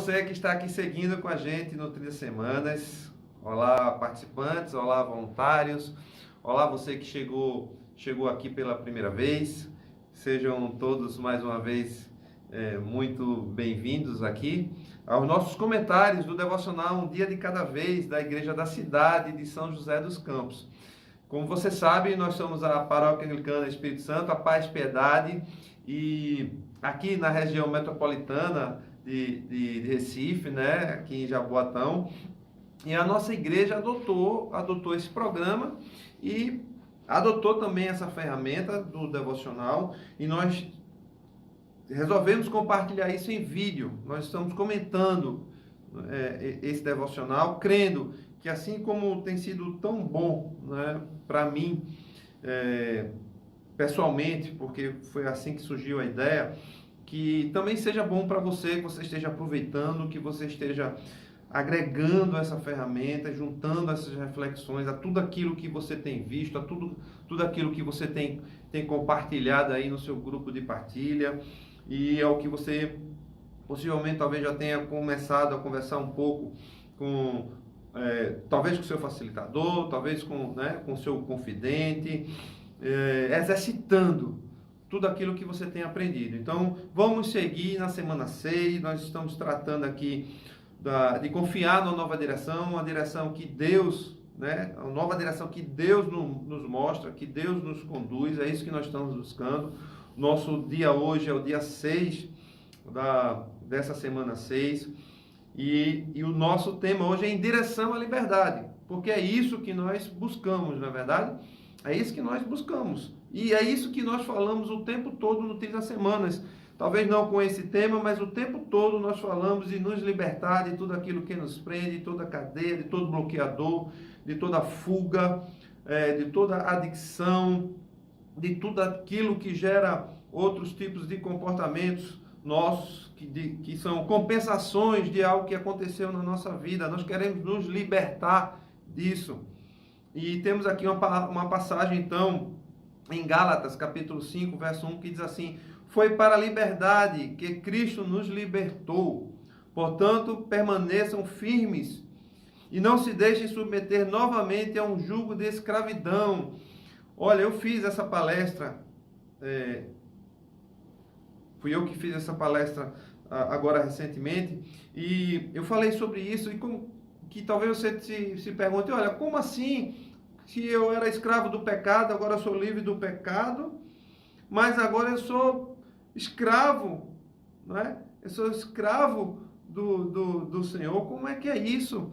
você que está aqui seguindo com a gente no 30 Semanas. Olá, participantes, olá, voluntários. Olá, você que chegou aqui pela primeira vez. Sejam todos mais uma vez muito bem-vindos aqui aos nossos comentários do devocional Um Dia de Cada Vez da Igreja da Cidade de São José dos Campos. Como você sabe, nós somos a Paróquia Anglicana Espírito Santo, a Paz Piedade, e aqui na região metropolitana de Recife, né, aqui em Jaboatão, e a nossa igreja adotou esse programa e adotou também essa ferramenta do devocional, e nós resolvemos compartilhar isso em vídeo. Nós estamos comentando esse devocional, crendo que assim como tem sido tão bom, né, para mim, pessoalmente, porque foi assim que surgiu a ideia, que também seja bom para você, que você esteja aproveitando, que você esteja agregando essa ferramenta, juntando essas reflexões a tudo aquilo que você tem visto, a tudo aquilo que você tem compartilhado aí no seu grupo de partilha, e ao que você possivelmente talvez já tenha começado a conversar um pouco com, talvez com o seu facilitador, talvez com o seu confidente, exercitando tudo aquilo que você tem aprendido. Então, vamos seguir na semana 6, nós estamos tratando aqui de confiar numa nova direção, uma direção que Deus, a nova direção que Deus nos mostra, que Deus nos conduz, é isso que nós estamos buscando. Nosso dia hoje é o dia 6 dessa semana 6, e o nosso tema hoje é em direção à liberdade, porque é isso que nós buscamos, não é verdade? É isso que nós buscamos. E é isso que nós falamos o tempo todo no 30 Semanas. Talvez não com esse tema, mas o tempo todo nós falamos de nos libertar de tudo aquilo que nos prende, de toda cadeia, de todo bloqueador, de toda fuga, de toda adicção, de tudo aquilo que gera outros tipos de comportamentos nossos, que são compensações de algo que aconteceu na nossa vida. Nós queremos nos libertar disso. E temos aqui uma passagem, então, em Gálatas, capítulo 5, verso 1, que diz assim: foi para a liberdade que Cristo nos libertou. Portanto, permaneçam firmes e não se deixem submeter novamente a um jugo de escravidão. Olha, eu fiz essa palestra, fui eu que fiz essa palestra agora recentemente, e eu falei sobre isso, e que talvez você se pergunte: olha, como assim? Se eu era escravo do pecado, agora eu sou livre do pecado, mas agora eu sou escravo, não é? Eu sou escravo do Senhor. Como é que é isso?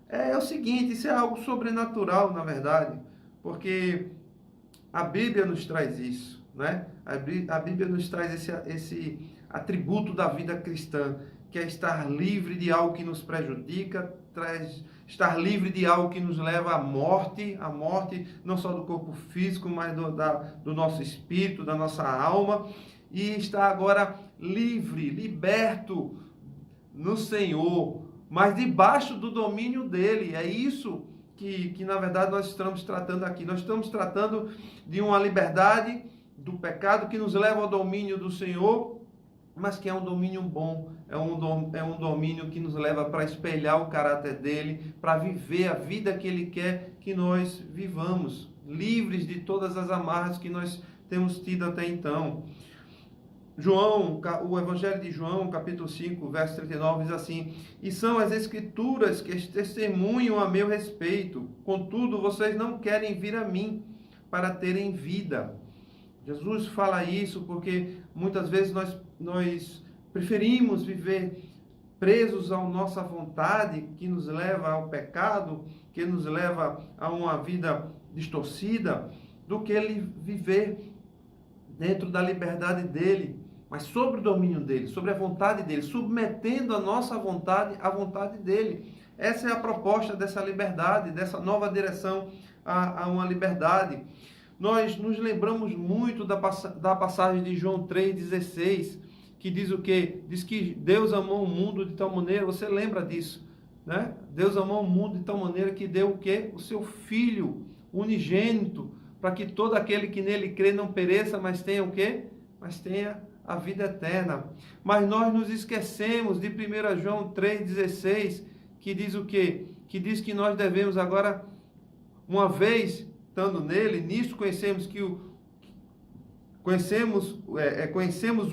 É o seguinte, isso é algo sobrenatural, na verdade, porque a Bíblia nos traz isso, né? A Bíblia nos traz esse atributo da vida cristã, que é estar livre de algo que nos prejudica, estar livre de algo que nos leva à morte não só do corpo físico, mas do nosso espírito, da nossa alma, e estar agora livre, liberto no Senhor, mas debaixo do domínio dele. É isso que na verdade nós estamos tratando aqui. Nós estamos tratando de uma liberdade do pecado que nos leva ao domínio do Senhor, mas que é um domínio bom, é um domínio que nos leva para espelhar o caráter dele, para viver a vida que ele quer que nós vivamos, livres de todas as amarras que nós temos tido até então. O Evangelho de João, capítulo 5, verso 39, diz assim: e são as Escrituras que testemunham a meu respeito, contudo vocês não querem vir a mim para terem vida. Jesus fala isso porque muitas vezes nós preferimos viver presos à nossa vontade, que nos leva ao pecado, que nos leva a uma vida distorcida, do que ele viver dentro da liberdade dele, mas sobre o domínio dele, sobre a vontade dele, submetendo a nossa vontade à vontade dele. Essa é a proposta dessa liberdade, dessa nova direção a uma liberdade. Nós nos lembramos muito da passagem de João 3,16, que diz o quê? Diz que Deus amou o mundo de tal maneira, você lembra disso, né? Deus amou o mundo de tal maneira que deu o quê? O seu Filho unigênito, para que todo aquele que nele crê não pereça, mas tenha o quê? Mas tenha a vida eterna. Mas nós nos esquecemos de 1 João 3,16, que diz o quê? Que diz que nós devemos agora, uma vez estando nele, nisso conhecemos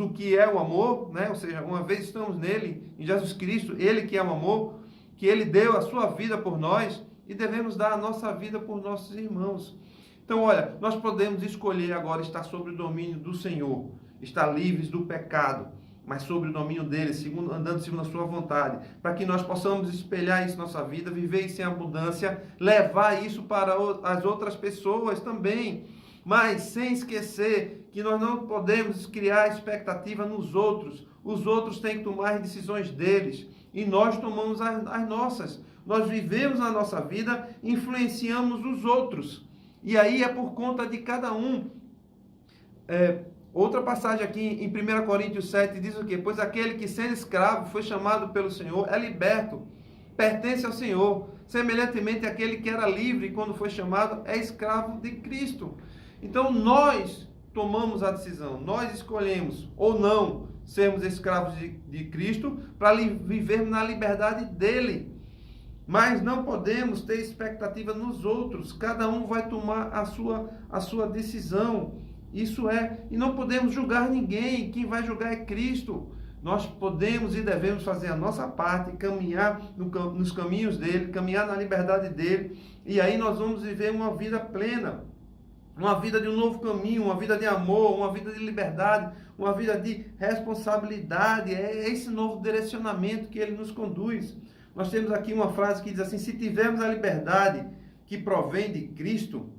o que é o amor, né? Ou seja, uma vez estamos nele, em Jesus Cristo, ele que é o amor, que ele deu a sua vida por nós, e devemos dar a nossa vida por nossos irmãos. Então, olha, nós podemos escolher agora estar sob o domínio do Senhor, estar livres do pecado, mas sob o domínio dele, andando segundo a sua vontade, para que nós possamos espelhar isso na nossa vida, viver isso em abundância, levar isso para as outras pessoas também, mas sem esquecer que nós não podemos criar expectativa nos outros. Os outros têm que tomar as decisões deles e nós tomamos as nossas. Nós vivemos a nossa vida, influenciamos os outros. E aí é por conta de cada um. Outra passagem aqui em 1 Coríntios 7 diz o quê? Pois aquele que sendo escravo foi chamado pelo Senhor é liberto, pertence ao Senhor. Semelhantemente, aquele que era livre quando foi chamado é escravo de Cristo. Então nós tomamos a decisão, nós escolhemos ou não sermos escravos de Cristo para vivermos na liberdade dele. Mas não podemos ter expectativa nos outros, cada um vai tomar a sua decisão. Isso é, e não podemos julgar ninguém, quem vai julgar é Cristo. Nós podemos e devemos fazer a nossa parte, caminhar nos caminhos dele, caminhar na liberdade dele, e aí nós vamos viver uma vida plena, uma vida de um novo caminho, uma vida de amor, uma vida de liberdade, uma vida de responsabilidade. É esse novo direcionamento que ele nos conduz. Nós temos aqui uma frase que diz assim: se tivermos a liberdade que provém de Cristo,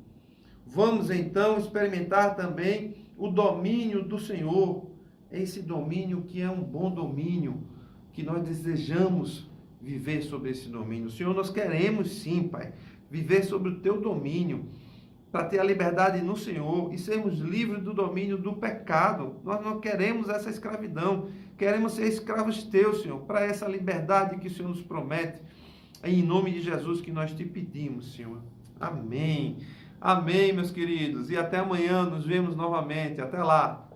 vamos então experimentar também o domínio do Senhor. Esse domínio que é um bom domínio, que nós desejamos viver sobre esse domínio. Senhor, nós queremos sim, Pai, viver sobre o teu domínio, para ter a liberdade no Senhor e sermos livres do domínio do pecado. Nós não queremos essa escravidão, queremos ser escravos teus, Senhor, para essa liberdade que o Senhor nos promete. É em nome de Jesus que nós te pedimos, Senhor. Amém. Amém, meus queridos. E até amanhã, nos vemos novamente. Até lá.